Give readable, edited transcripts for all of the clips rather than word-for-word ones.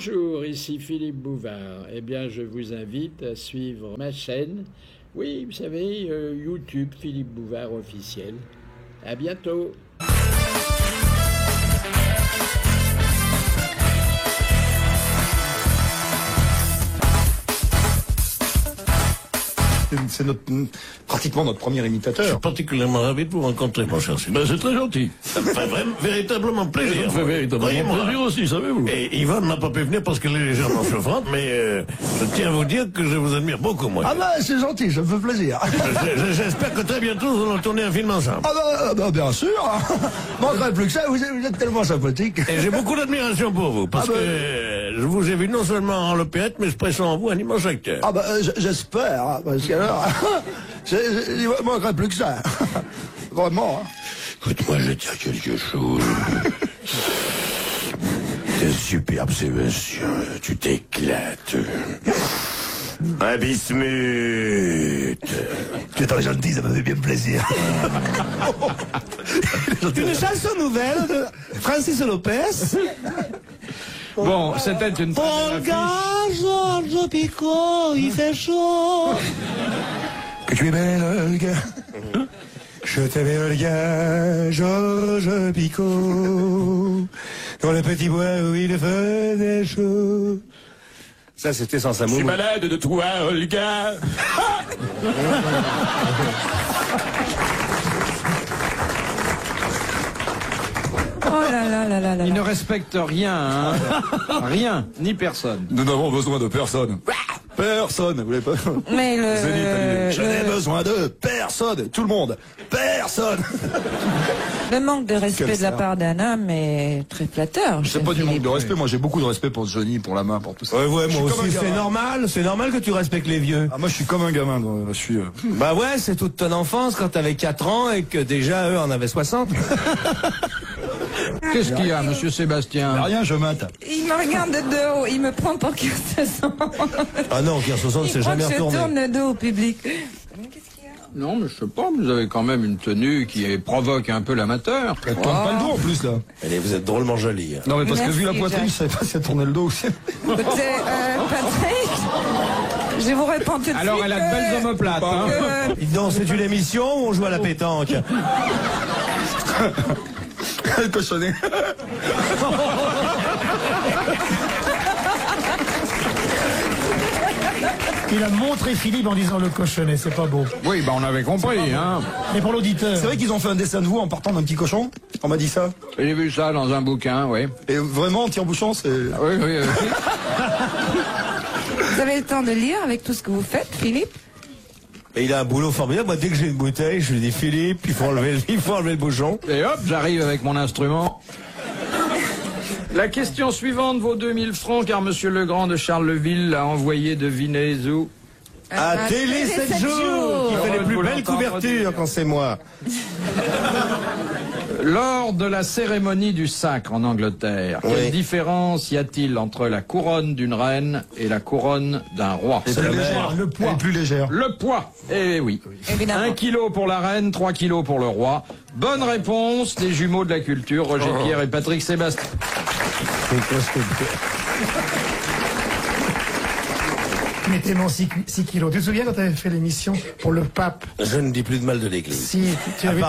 Bonjour, ici Philippe Bouvard. Eh bien, je vous invite à suivre ma chaîne. Oui, vous savez, YouTube Philippe Bouvard officiel. À bientôt. C'est pratiquement notre premier imitateur. Je suis particulièrement ravi de vous rencontrer, mon cher Sylvain. C'est très gentil. Ça me fait véritablement plaisir. Ça me fait véritablement plaisir aussi, savez-vous. Et Yvonne n'a pas pu venir parce qu'elle est légèrement souffrante, mais je tiens à vous dire que je vous admire beaucoup, moi. Ah bah, c'est gentil, ça me fait plaisir. J'espère que très bientôt, nous allons tourner un film ensemble. Ah bah, bien sûr. Manquerait plus que ça, vous êtes tellement sympathique. Et j'ai beaucoup d'admiration pour vous, parce que je vous ai vu non seulement en l'opérette, mais je pressens en vous un immense acteur. Ah bah, j'espère, parce que alors, il manquerait plus que ça. Vraiment. Écoute-moi, je vais dire quelque chose. T'es superbe, Sébastien. Tu t'éclates. Un bismuth. Tu es très gentil, ça me fait bien plaisir. Une chanson nouvelle de Francis Lopez. Bon, c'était une Olga, Georges Picot, il fait chaud. Que tu es belle, Olga. Je t'aimais, Olga, Georges Picot. Dans le petit bois où il faisait chaud. Ça, c'était sans sa Je suis malade de toi, Olga. Oh là là là là là. Il ne respecte rien, hein. Rien, ni personne. Nous n'avons besoin de personne. Personne, vous voulez pas? Mais Je n'ai besoin de personne. Tout le monde. Personne. le manque de respect de la part d'un homme est très flatteur. C'est pas du manque de respect. Moi, j'ai beaucoup de respect pour Johnny, pour la main, pour tout ça. Ouais, moi aussi, c'est normal que tu respectes les vieux. Ah, moi, je suis comme un gamin. Je suis. Bah ouais, c'est toute ton enfance quand t'avais 4 ans et que déjà eux en avaient 60. Qu'est-ce qu'il y a, monsieur Sébastien? Rien, je mate. Il me regarde de dos, il me prend pour Kersozon. Ah non, Kersozon, c'est jamais retourné. Je tourne le dos au public. Non, mais je sais pas, vous avez quand même une tenue qui provoque un peu l'amateur. Elle tourne pas le dos en plus, là. Allez, vous êtes drôlement jolie. Non, mais parce que Merci, vu la poitrine, Jack. je savais pas si elle tournait le dos aussi. Écoutez, Patrick, je vous réponds tout de suite. Alors, elle a de belles omoplates, hein. Dis donc, c'est une émission où on joue à la pétanque. Le cochonnet. Il a montré Philippe en disant le cochonnet, c'est pas beau. Oui, on avait compris, hein. Mais pour l'auditeur. C'est vrai qu'ils ont fait un dessin de vous en partant d'un petit cochon. On m'a dit ça. J'ai vu ça dans un bouquin, oui. Et vraiment, en tire-bouchon, c'est. Oui. Vous avez le temps de lire avec tout ce que vous faites, Philippe? Et il a un boulot formidable. Moi, dès que j'ai une bouteille, je lui dis Philippe, il faut enlever le bouchon. Et hop, j'arrive avec mon instrument. La question suivante vaut 2000 francs car monsieur Legrand de Charleville l'a envoyé deviner où. À Télé 7 jours, qui fait les plus belles couvertures quand c'est moi. Lors de la cérémonie du sacre en Angleterre, quelle différence y a-t-il entre la couronne d'une reine et la couronne d'un roi? C'est légère. Le poids. Elle est plus légère. Le poids. Eh oui. Évidemment. 1 kilo pour la reine, 3 kilos pour le roi. Bonne réponse des jumeaux de la culture, Roger Pierre et Patrick Sébastien. Mettez mon 6 kilos. Tu te souviens quand tu avais fait l'émission pour le pape? Je ne dis plus de mal de l'église. Si, tu avais,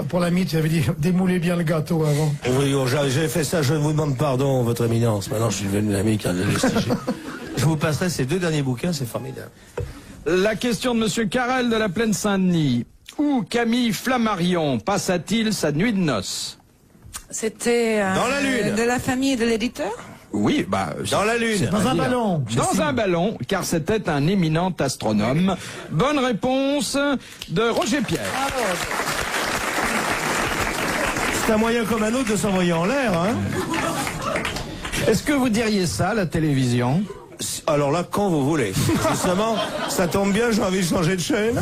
pour la mitre, tu avais dit démoulez bien le gâteau avant. Oui, j'ai fait ça, je vous demande pardon, votre éminence. Maintenant, je suis devenu l'ami qui a le vestige. Je vous passerai ces 2 derniers bouquins, c'est formidable. La question de monsieur Carrel de la Plaine Saint-Denis. Où Camille Flammarion passa-t-il sa nuit de noces? C'était Dans la lune. de la famille de l'éditeur? Oui, Dans la lune. Dans un ballon. dans un ballon, car c'était un éminent astronome. Bonne réponse de Roger Pierre. C'est un moyen comme un autre de s'envoyer en l'air, hein. Est-ce que vous diriez ça à la télévision? Alors là, quand vous voulez. Justement, ça tombe bien, j'ai envie de changer de chaîne.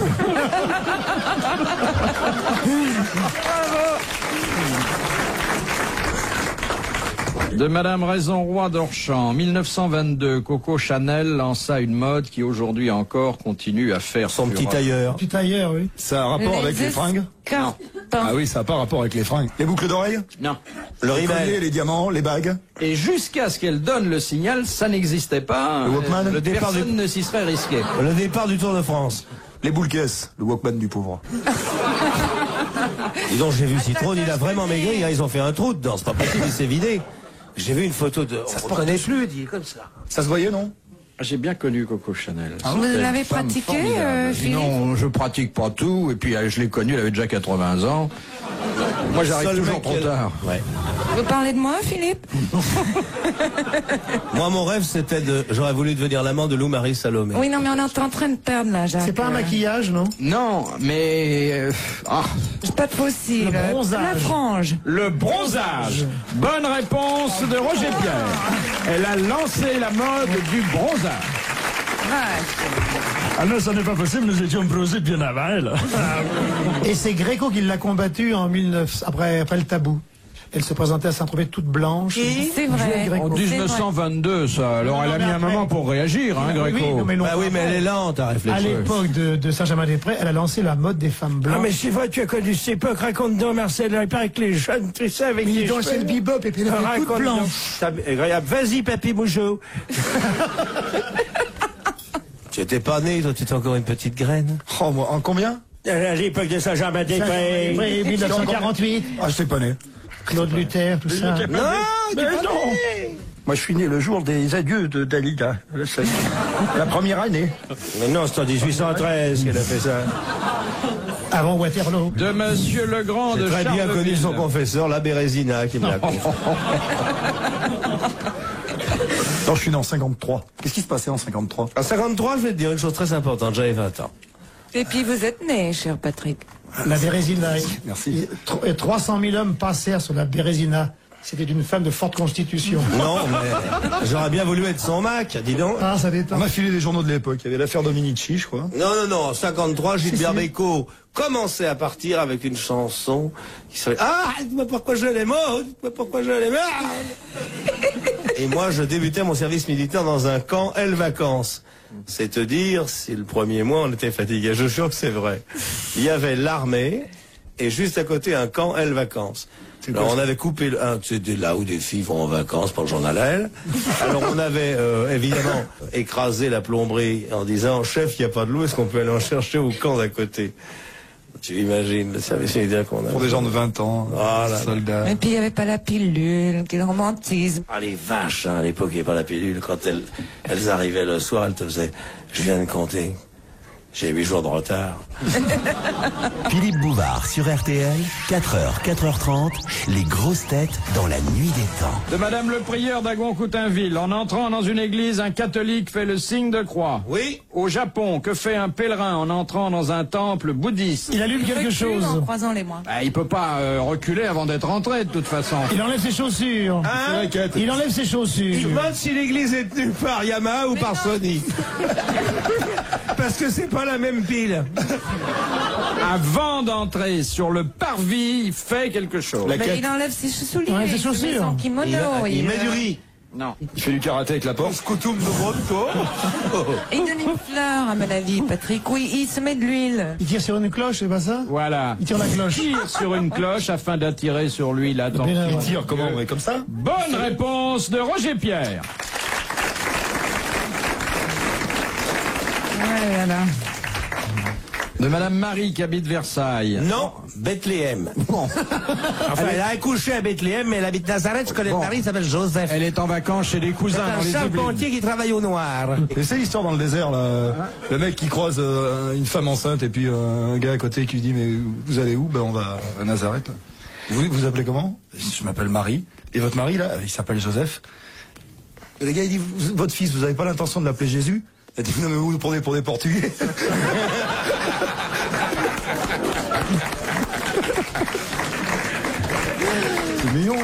De Madame Raison-Roy d'Orchamps, 1922, Coco Chanel lança une mode qui aujourd'hui encore continue à faire Son petit fureur. tailleur. Petit tailleur, oui. Ça a un rapport avec les fringues? pas. Ah oui, ça n'a pas rapport avec les fringues. Les boucles d'oreilles? Non. Le Les colliers, rimel. les diamants, les bagues? Et jusqu'à ce qu'elle donne le signal, ça n'existait pas. Le Walkman? Le départ personne ne s'y serait risqué. Le départ du Tour de France. Les boules caisses, le Walkman du pauvre. Dis donc, j'ai vu Citrone, il a vraiment maigri, hein, ils ont fait un trou dedans, c'est pas possible, il s'est vidé. J'ai vu une photo de... On ne reconnaît plus, il est comme ça. Ça se voyait, non? J'ai bien connu Coco Chanel. Vous l'avez pratiqué, Philippe? Non, je pratique pas tout, et puis je l'ai connue, elle avait déjà 80 ans. Moi, j'arrive Seul toujours mec trop qui a- tard. Ouais. Vous parlez de moi, Philippe? Moi, mon rêve, c'était de... J'aurais voulu devenir l'amant de Lou-Marie Salomé. Oui, non, mais on est en train de perdre là, Jacques. C'est pas un maquillage, non? Non, mais... C'est pas possible. Le bronzage. La frange. Le bronzage. Bonne réponse de Roger Pierre. Elle a lancé la mode du bronzage. Ah non, ça n'est pas possible, nous étions bronzés bien avant elle. Et c'est Gréco qui l'a combattu en 1900, après le tabou. Elle se présentait à Saint-Tropez toute blanche. C'est vrai. Gréco. En 1922, ça. Alors, elle a mis un moment pour réagir, hein, Oui, Gréco. non, mais non, Bah oui, mais elle est lente à à réfléchir. l'époque de Saint-Germain-des-Prés, elle a lancé la mode des femmes blanches. c'est vrai, tu as connu cette époque, raconte donc, Marcel, il paraît que les jeunes, tu sais, avec Mais les il dansait le bebop et puis elle était toute blanche. Incroyable, vas-y, papy Bougeot. Tu étais pas né, toi, tu étais encore une petite graine. Oh, moi, en combien? À l'époque de Saint-Germain-des-Prés. Oui, 1948. Ah, je sais pas né. Claude Luther, tout ça. Non, mais non. Moi, je suis né le jour des adieux de Dalida. La première année. Mais non, c'est en 1813 qu'elle a fait ça. Avant Waterloo. De Monsieur Legrand de J'ai très bien connu son Charleville. confesseur, l'abbé Résina, qui me l'a confié. Non, je suis né en 53. Qu'est-ce qui se passait en 53? En 53, je vais te dire une chose très importante, j'avais 20 ans. Et puis vous êtes né, cher Patrick. La Bérésina. Merci. 300 000 hommes passèrent sur la Bérésina. C'était une femme de forte constitution. Non, mais j'aurais bien voulu être son Mac, dis donc. Ah, ça On détend. m'a filé des journaux de l'époque. Il y avait l'affaire Dominici, je crois. Non, en 53, Gilbert Bécaud commençait à partir avec une chanson qui s'appelait Ah, dites-moi pourquoi je l'aime, oh, dites-moi pourquoi je l'aime. Et moi, je débutais mon service militaire dans un camp L vacances. C'est te dire si le premier mois on était fatigué. Je jure que c'est vrai. Il y avait l'armée et juste à côté un camp L vacances. Alors on avait coupé c'était là où des filles vont en vacances pour le journal L. Alors on avait évidemment écrasé la plomberie en disant chef, il n'y a pas de l'eau, est-ce qu'on peut aller en chercher au camp d'à côté? Tu imagines le service militaire qu'on a. Pour des gens de 20 ans, Voilà. soldats. Et puis il n'y avait pas la pilule, quel romantisme. Ah les vaches, hein, à l'époque il n'y avait pas la pilule. Quand elles arrivaient le soir, elles te faisaient je viens de compter. J'ai 8 jours de retard. Philippe Bouvard sur RTL, 4h, 4h30, les grosses têtes dans la nuit des temps. De Madame le prieur d'Agon-Coutainville. En entrant dans une église, un catholique fait le signe de croix. Oui. Au Japon, que fait un pèlerin en entrant dans un temple bouddhiste? Il allume quelque chose. En croisant les mois. Il peut pas reculer avant d'être entré, de toute façon. Il enlève ses chaussures. Hein? Il enlève ses Je chaussures. me demande si l'église est tenue par Yamaha ou par Sony. Parce que c'est pas la même pile. Avant d'entrer sur le parvis, il fait quelque chose. Mais il enlève ses souliers. Il enlève ses il se met chaussures. son kimono. Il met du riz. Non. Il fait du karaté avec la porte. Scoutum de Bronco. Il donne une fleur, à mon avis, Patrick. Oui, il se met de l'huile. Il tire sur une cloche, c'est pas ça? Voilà. Il tire la cloche. Il tire sur une cloche afin d'attirer sur lui l'attention. Bien, Il ouais. tire comment? Ouais, comme ça? Bonne réponse de Roger Pierre. Ouais, là. De Madame Marie qui habite Versailles. Non, Bethléem. Enfin, elle a accouché à Bethléem, mais elle habite Nazareth. Je connais Paris, il s'appelle Joseph. Elle est en vacances chez des cousins dans C'est les un Yvelines. charpentier qui travaille au noir. Et c'est l'histoire dans le désert, là. Le mec qui croise une femme enceinte et puis un gars à côté qui lui dit, mais vous allez où? Ben, on va à Nazareth. Vous vous appelez comment? Je m'appelle Marie. Et votre mari, là, il s'appelle Joseph. Et le gars, il dit, votre fils, vous avez pas l'intention de l'appeler Jésus? Elle dit, non, mais vous prenez pour des Portugais. C'est mignon.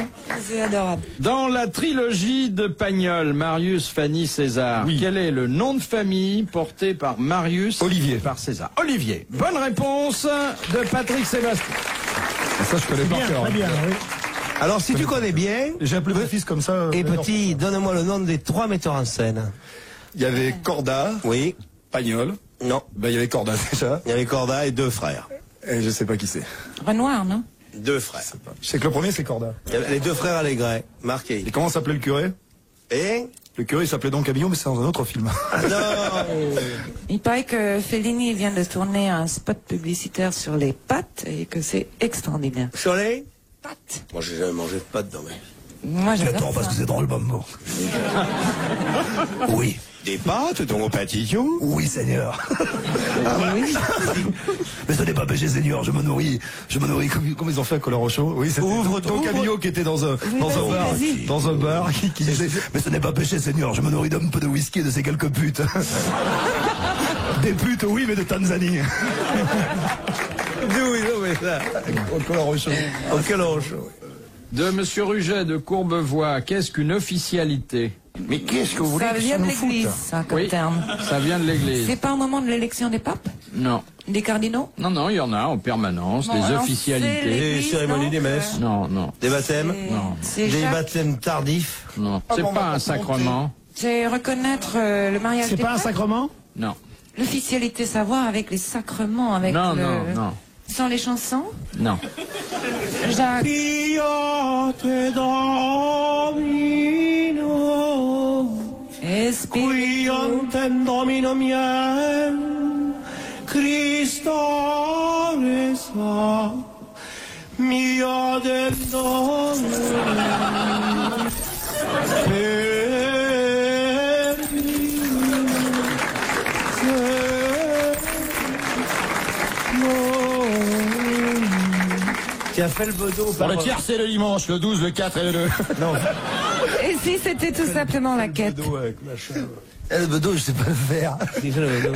C'est adorable. Dans la trilogie de Pagnol, Marius, Fanny, César, quel est le nom de famille porté par Marius Olivier. et par César? Olivier. Bonne réponse de Patrick Sébastien. Ça, je connais par Bien, cœur. très bien, oui. Alors, si tu connais bien, J'ai appelé mon fils comme ça. et petit, donne-moi le nom des 3 metteurs en scène. Il y avait Corda, Oui. Pagnol. Non. Ben, il y avait Corda déjà. Il y avait Corda et 2 frères. Je sais pas qui c'est. Renoir, non? 2 frères. Je sais que le premier c'est Corda. Les 2 frères Allégret, marqués. Et comment s'appelait le curé? Le curé il s'appelait Don Camillo, mais c'est dans un autre film. Ah non. Il paraît que Fellini vient de tourner un spot publicitaire sur les pâtes et que c'est extraordinaire. Sur les pâtes? Moi j'ai jamais mangé de pâtes dans ma vie. Moi j'adore Attends, parce que c'est drôle, Bambo. Oui. Des pâtes, ton pâtillon? Oui, Seigneur. Oui. Mais ce n'est pas péché, Seigneur. Je me nourris comme ils ont fait à Colin-Rochaud. Oui, c'était Don Camillo qui était dans un bar qui disait, mais ce n'est pas péché, Seigneur. Je me nourris d'un peu de whisky et de ces quelques putes. Des putes, oui, mais de Tanzanie. D'où ils ont fait ça? Au Colin-Rochaud. Au Colin-Rochaud. De Monsieur Ruget de Courbevoie, qu'est-ce qu'une officialité? Mais qu'est-ce que vous voulez Ça que vient de nous foute? l'église, ça, comme Oui, terme. ça vient de l'église. C'est pas au moment de l'élection des papes? Non. Des cardinaux? Non, il y en a en permanence, Bon, des alors, officialités. c'est Des l'église, cérémonies, non? des messes. Non. Des baptêmes. Non. C'est Des chaque- baptêmes tardifs. Non. C'est pas un sacrement. C'est reconnaître le mariage C'est des pas un papes? sacrement? Non. L'officialité, savoir avec les sacrements, avec Non. Sans les chansons? Non. Jacques. Fiate Domino, Esprit. Quiantem Domino miem, Christo resa, mia del Domino, Qui a fait le bedeau Pour le tiers, c'est le dimanche, le 12, le 4 et le 2. Non. Et si c'était tout simplement la quête? Le bedeau, je sais pas le faire. Qui fait le bedeau?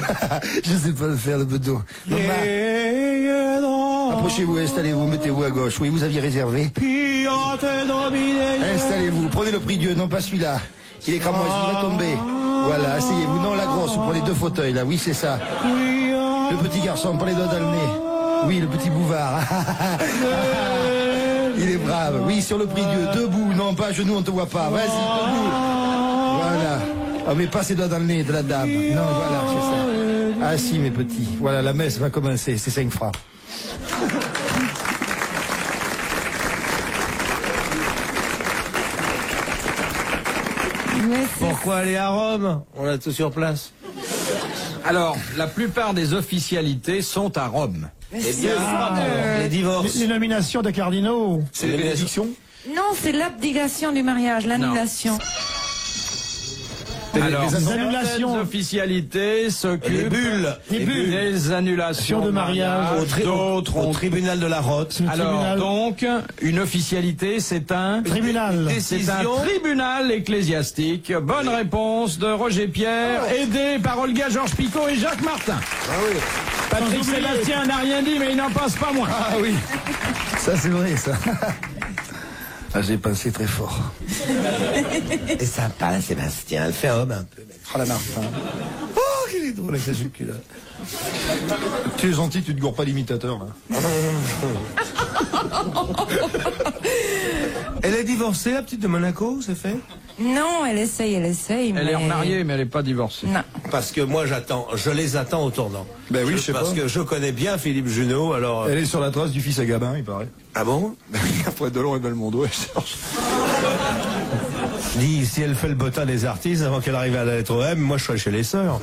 Je sais pas le faire, le bedeau. Approchez-vous, installez-vous, mettez-vous à gauche. Oui, vous aviez réservé. Installez-vous, prenez le prix Dieu, non pas celui-là. Il est cramoisi, il va tomber. Voilà, asseyez-vous. Non, la grosse, vous prenez 2 fauteuils, là. Oui, c'est ça. Le petit garçon, prends les doigts dans le nez. Oui, le petit bouvard. Il est brave. Oui, sur le prix Dieu, debout. Non, pas à genoux, on te voit pas. Vas-y, debout. Voilà. Ah, mais pas ses doigts dans le nez de la dame. Non, voilà, c'est ça. Ah si, mes petits. Voilà, la messe va commencer. C'est 5 francs. Mais c'est- Pourquoi aller à Rome? On a tout sur place. Alors, la plupart des officialités sont à Rome. mais Eh c'est bien, ça. les divorces. Les nominations de cardinaux. C'est les bénédictions? Non, c'est l'abdication du mariage, l'annulation. Alors, les annulations. certaines officialités s'occupent Les bulles. des annulations de mariage. D'autres Au ont... tribunal de la Rotte. Alors, tribunal. donc, une officialité, c'est un... Tribunal. C'est un tribunal ecclésiastique. Bonne réponse de Roger Pierre, aidé par Olga Georges Picot et Jacques Martin. Patrick Sébastien n'a rien dit, mais il n'en passe pas moins. Ah oui. Ça, c'est vrai, ça. Ah, j'ai pensé très fort. C'est sympa, Sébastien. Elle fait homme un peu. Oh, la Martin. Oh, qu'il est drôle avec sa jupe là. Tu es gentil, tu te gourres pas l'imitateur, là. Elle est divorcée, la petite de Monaco, c'est fait? Non, elle essaye. Elle mais... est remariée, mais elle n'est pas divorcée. Non. Parce que moi, je les attends au tournant. Ben oui, je sais Parce pas. que je connais bien Philippe Junot, alors... Elle est sur la trace du fils à Gabin, il paraît. Ah bon? Après Delon et Belmondo, elle cherche. Dis, si elle fait le bottin des artistes avant qu'elle arrive à la lettre M, moi je serais chez les sœurs.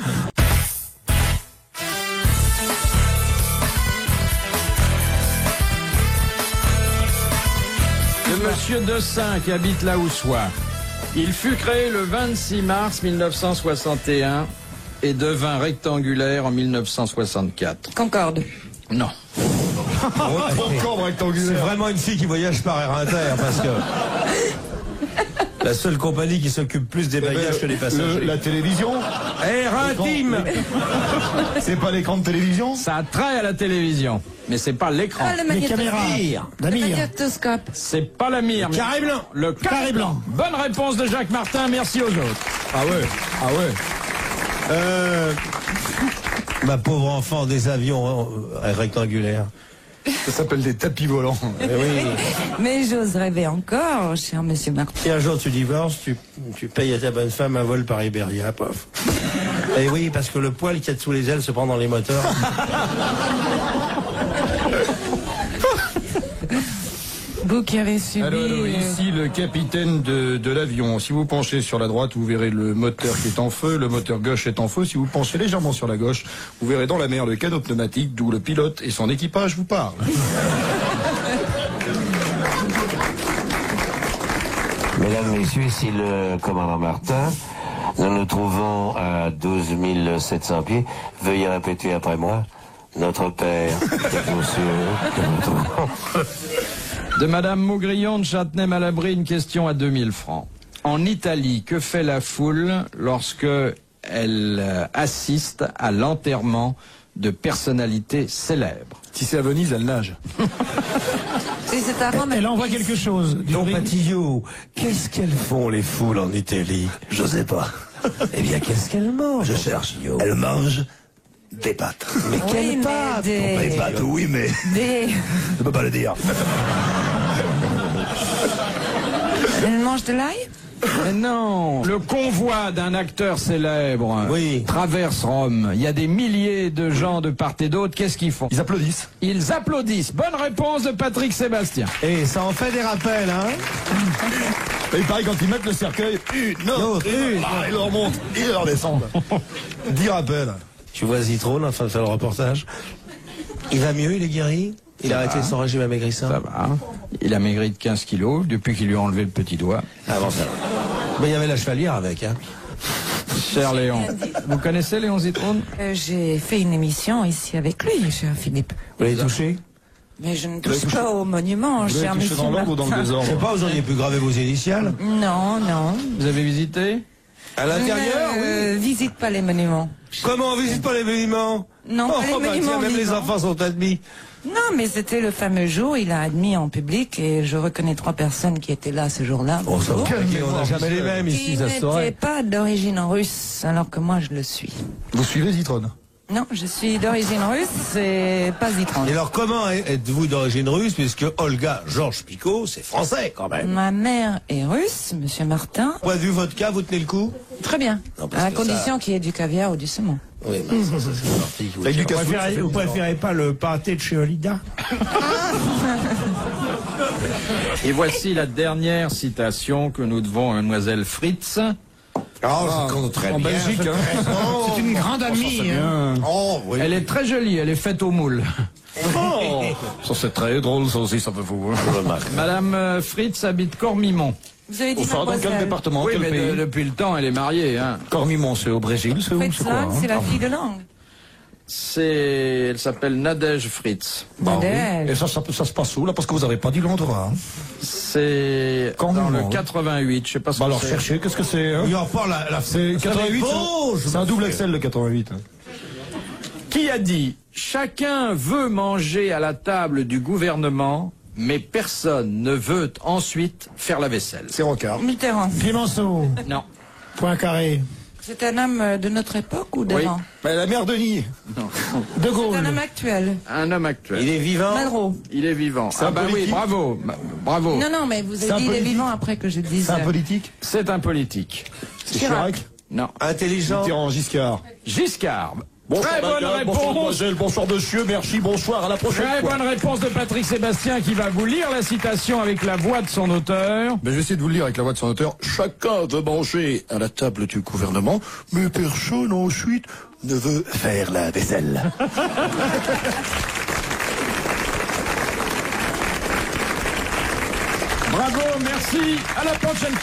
De Monsieur Dessin qui habite là où soit. Il fut créé le 26 mars 1961 et devint rectangulaire en 1964. Concorde. Non. Encore C'est rectangulaire. vraiment une fille qui voyage par Air Inter, parce que... La seule compagnie qui s'occupe plus des bagages que les passagers. La télévision. Air Intime. C'est pas l'écran de télévision? Ça a trait à la télévision, mais c'est pas l'écran. Ah, le Les caméras. magnétoscope. Le Damir. magnétoscope. C'est pas la mire. Carré blanc. Le carré blanc. Bonne réponse de Jacques Martin, merci aux autres. Ah ouais. Ah ouais. Ma pauvre enfant, des avions rectangulaires. Ça s'appelle des tapis volants. Eh oui. Mais j'ose rêver encore, cher monsieur Martin. Si un jour tu divorces, tu payes à ta bonne femme un vol par Iberia, pof. Et oui, parce que le poil qu'il y a sous les ailes se prend dans les moteurs. Vous qui avez subi... Alors, ici, le capitaine de l'avion. Si vous penchez sur la droite, vous verrez le moteur qui est en feu. Le moteur gauche est en feu. Si vous penchez légèrement sur la gauche, vous verrez dans la mer le canot pneumatique, d'où le pilote et son équipage vous parlent. Mesdames, Messieurs, ici le commandant Martin. Nous nous trouvons à 12 700 pieds. Veuillez répéter après moi. Notre Père, qui est aux cieux, que nous trouvons. De Madame Maugrillon de Châtenay-Malabry, une question à 2000 francs. En Italie, que fait la foule lorsque elle assiste à l'enterrement de personnalités célèbres? Si c'est à Venise, elle nage. Elle envoie quelque chose. Don Patillot, qu'est-ce qu'elles font les foules en Italie? Je sais pas. Eh bien, qu'est-ce qu'elles mangent? Je cherche. Elle mange des pâtes. Mais quelles pâtes? Des pâtes, oui, mais... Je peux pas le dire. Elle mange de l'ail? Mais non. Le convoi d'un acteur célèbre traverse Rome. Il y a des milliers de gens de part et d'autre. Qu'est-ce qu'ils font? Ils applaudissent. Ils applaudissent. Bonne réponse de Patrick Sébastien. Et ça en fait des rappels, hein? Et pareil, quand ils mettent le cercueil, ils leur remontent, ils leur descendent. 10 rappels. Tu vois Zitrone en train de faire le reportage? Il va mieux, il est guéri? Il a arrêté son régime amaigrissant? Ça va. Il a maigri de 15 kilos depuis qu'il lui a enlevé le petit doigt. Ah bon, ça va. Mais il y avait la chevalière avec, hein? Cher Léon. Vous connaissez Léon Zitrone? J'ai fait une émission ici avec lui, cher Philippe. Vous l'avez touché? Mais je ne touche pas au monument, cher monsieur. Dans l'ordre ou dans le désordre? Je sais pas, vous auriez pu graver vos initiales? Non, non. Vous avez visité? À l'intérieur? Visite pas les monuments. Comment on visite pas les monuments? Non, pas les monuments. Même les enfants sont admis. Non, mais c'était le fameux jour, il a admis en public et je reconnais 3 personnes qui étaient là ce jour-là. On n'a jamais les mêmes ici, ça se saurait. Qui n'étaient pas d'origine russe, alors que moi je le suis. Vous suivez Zitrone? Non, je suis d'origine russe et pas Zitrone. Et alors comment êtes-vous d'origine russe, puisque Olga Georges Picot, c'est français quand même? Ma mère est russe, monsieur Martin. Point de vue vodka, vous tenez le coup? Très bien, à la condition qu'il y ait du caviar ou du saumon. Oui, mais ça, c'est parti. Vous préférez pas le pâté de chez Olida? Et voici la dernière citation que nous devons à mademoiselle Fritz. Très en bien. Belgique, hein. C'est une grande amie. Hein. Oh, oui. Elle est très jolie, elle est faite au moule. Oh, ça c'est très drôle, ça aussi, ça fait fou. Hein. Madame Fritz habite Cormimont. Vous avez dit Dans quel mademoiselle. département? Oui, Quel mais pays? depuis le temps, elle est mariée. Hein. Cormimont, c'est au Brésil, c'est où? C'est quoi? Fritz, c'est la fille de langue. Elle s'appelle Nadège Fritz. Nadège. Et ça se passe où, là? Parce que vous avez pas dit l'endroit. Hein. C'est dans le 88, je sais pas ce que Alors, c'est. cherchez, qu'est-ce que c'est? Hein? Oui, enfin, c'est 88. C'est un double Excel, le 88. Hein. Qui a dit « Chacun veut manger à la table du gouvernement, mais personne ne veut ensuite faire la vaisselle ». C'est Rocard. Mitterrand. Clémenceau. Non. Poincaré. C'est un homme de notre époque ou d'avant? Mais la mère Denis. De Gaulle. C'est un homme actuel. Un homme actuel. Il est vivant? Malraux. Il est vivant. C'est un oui, politique. bravo. Bravo. Non, non, mais vous C'est avez dit un il est politique. vivant après que je dise. C'est un politique? C'est un politique. C'est Chirac? Non. Intelligent? Mitterrand, Giscard. Giscard. Bonsoir, Très bonne madame, bonsoir, réponse. mademoiselle, bonsoir, monsieur, merci, bonsoir, à la prochaine Très fois. bonne réponse de Patrick Sébastien qui va vous lire la citation avec la voix de son auteur. Ben, je vais essayer de vous le lire avec la voix de son auteur. Chacun veut manger à la table du gouvernement, mais personne ensuite ne veut faire la vaisselle. Bravo, merci. À la prochaine.